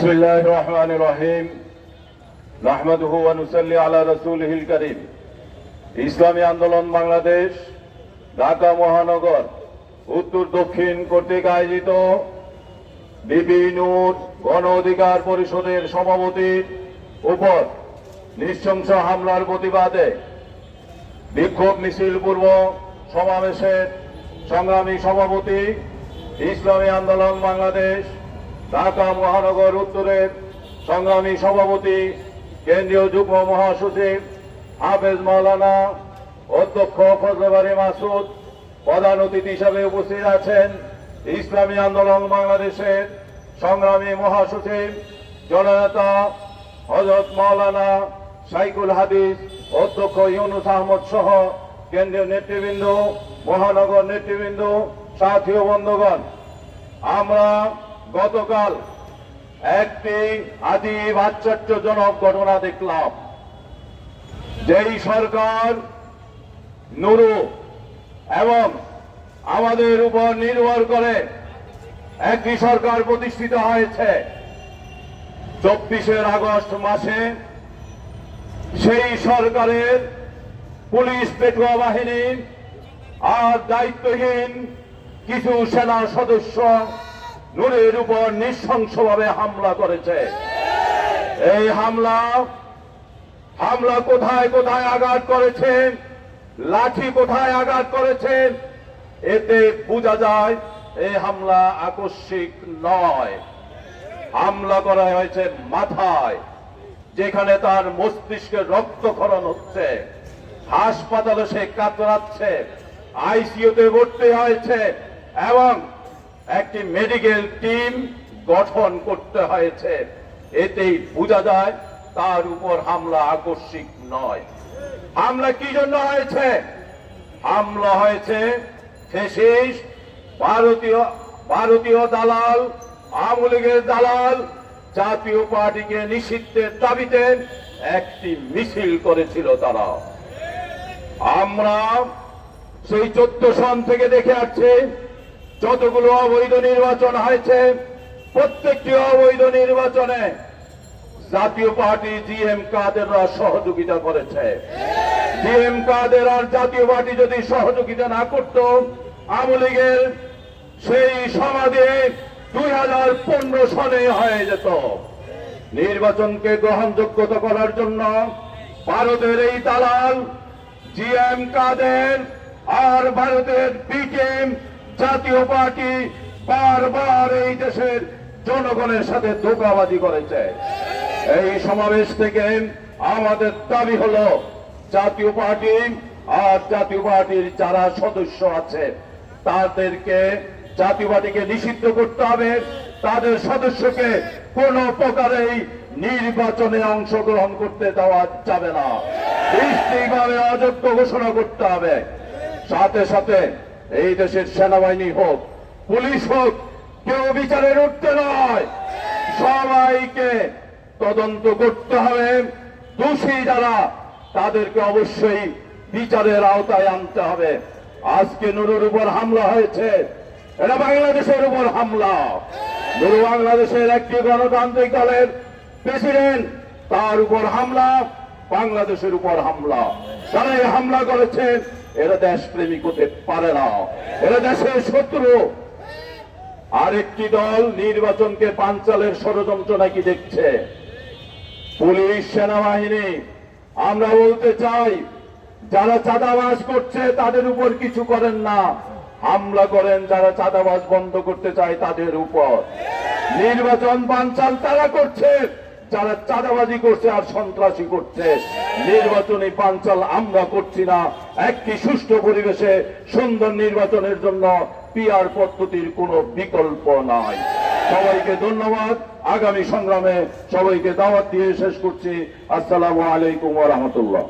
বিসমিল্লাহির রহমানির রহিম নাহমাদুহু ওয়া নুসাল্লি আলা রাসূলিহিল কারীম। ইসলামী আন্দোলন বাংলাদেশ ঢাকা মহানগর উত্তর দক্ষিণ কর্তৃক আয়োজিত বিবি নূর গণ অধিকার পরিষদের সভাপতির উপর নৃশংস হামলার প্রতিবাদে বিক্ষোভ মিছিল পূর্ব সমাবেশের সংগ্রামী সভাপতি ইসলামী আন্দোলন বাংলাদেশ ঢাকা মহানগর উত্তরের সংগ্রামী সভাপতি কেন্দ্রীয় যুগ্ম মহাসচিব হাফেজ মাওলানা অধ্যক্ষ ফজলবাড়ী মাসুদ, প্রধান অতিথি হিসাবে উপস্থিত আছেন ইসলামী আন্দোলন বাংলাদেশের সংগ্রামী মহাসচিব জননেতা হযরত মাওলানা শাইখুল হাদিস অধ্যক্ষ ইউনুস আহমদ সহ কেন্দ্রীয় নেতৃবৃন্দ, মহানগর নেতৃবৃন্দ, সাথী ও বন্ধুগণ, আমরা গতকাল একটি আজীব আশ্চর্যজনক ঘটনা দেখলাম। যেই সরকার নুরু এবং আমাদের উপর নির্ভর করে একটি সরকার প্রতিষ্ঠিত হয়েছে 24 আগস্ট মাসে, সেই সরকারের পুলিশ পেটুয়া বাহিনী আর দায়িত্বহীন কিছু সেনা সদস্য নূরের উপর নৃশংসভাবে হামলা করেছে। এই হামলা কোথায় কোথায় আঘাত করেছে, লাঠি কোথায় আঘাত করেছে, এতে বোঝা যায় এই হামলা আকস্মিক নয়। হামলা করা হয়েছে মাথায়, যেখানে তার মস্তিষ্কে রক্তক্ষরণ হচ্ছে, হাসপাতালে সে কাতরাচ্ছে, আইসিইউতে ভর্তি হয়েছে এবং একটি মেডিকেল টিম গঠন করতে হয়েছে। এতেই বোঝা যায় তার উপর হামলা আকস্মিক নয়। হামলা কি জন্য হয়েছে? হামলা হয়েছে ফ্যাসিস্ট ভারতীয় দালাল, আওয়ামী লীগের দালাল জাতীয় পার্টিকে নিষিদ্ধের দাবিতে একটি মিছিল করেছিল তারা। আমরা সেই 14 সন থেকে দেখে আসছি, যতগুলো অবৈধ নির্বাচন হয়েছে প্রত্যেকটি অবৈধ নির্বাচনে জাতীয় পার্টি জিএম কাদেররা সহযোগিতা করেছে। জিএম কাদের আর জাতীয় পার্টি যদি সহযোগিতা না করত, আওয়ামী লীগের সেই সমাধি 2015 সনে হয়ে যেত। নির্বাচনকে গ্রহণযোগ্যতা করার জন্য ভারতের এই দালাল জিএম কাদের আর ভারতের বিটিএম জাতীয় পার্টি বারবার এই দেশের জনগণের সাথে ধোঁকাবাজি করেছে। এই সমাবেশ থেকে আমাদের দাবি হলো জাতীয় পার্টি আর জাতীয় পার্টির যারা সদস্য আছে তাদেরকে, জাতীয় পার্টিকে নিষিদ্ধ করতে হবে। তাদের সদস্যকে কোন প্রকারেই নির্বাচনে অংশগ্রহণ করতে দেওয়া যাবে না, নিশ্চিতভাবে অযোগ্য ঘোষণা করতে হবে। সাথে সাথে এই দেশের সেনাবাহিনী হোক, পুলিশ হোক, কেউ বিচারের ঊর্ধ্বে নয়, সবাইকে তদন্ত করতে হবে। দোষী যারা তাদেরকে অবশ্যই বিচারের আওতায় আনতে হবে। আজকে নুরুর উপর হামলা হয়েছে, এটা বাংলাদেশের উপর হামলা। নুরু বাংলাদেশের একটি গণতান্ত্রিক দলের প্রেসিডেন্ট, তার উপর হামলা, বাংলাদেশের উপর হামলা। যারা এই হামলা করেছে এরা দেশপ্রেমিক হতে পারে না, এরা দেশের শত্রু। আরেকটি দল নির্বাচনকে পাঞ্চালের ষড়যন্ত্র নাকি দেখছে। পুলিশ, সেনাবাহিনী, আমরা বলতে চাই যারা চাঁদাবাজ করছে তাদের উপর কিছু করেন না, হামলা করেন যারা চাঁদাবাজ বন্ধ করতে চায় তাদের উপর। নির্বাচন পাঞ্চাল তারা করছে যারা চাঁদাবাজি করছে আর সন্ত্রাসী করছে। নির্বাচনী পাঞ্চাল আমরা করছি না। একটি সুষ্ঠু পরিবেশে সুন্দর নির্বাচনের জন্য পিআর পদ্ধতির কোনো বিকল্প নাই। সবাইকে ধন্যবাদ। আগামী সংগ্রামে সবাইকে দাওয়াত দিয়ে শেষ করছি। আসসালামু আলাইকুম ওয়া রাহমাতুল্লাহ।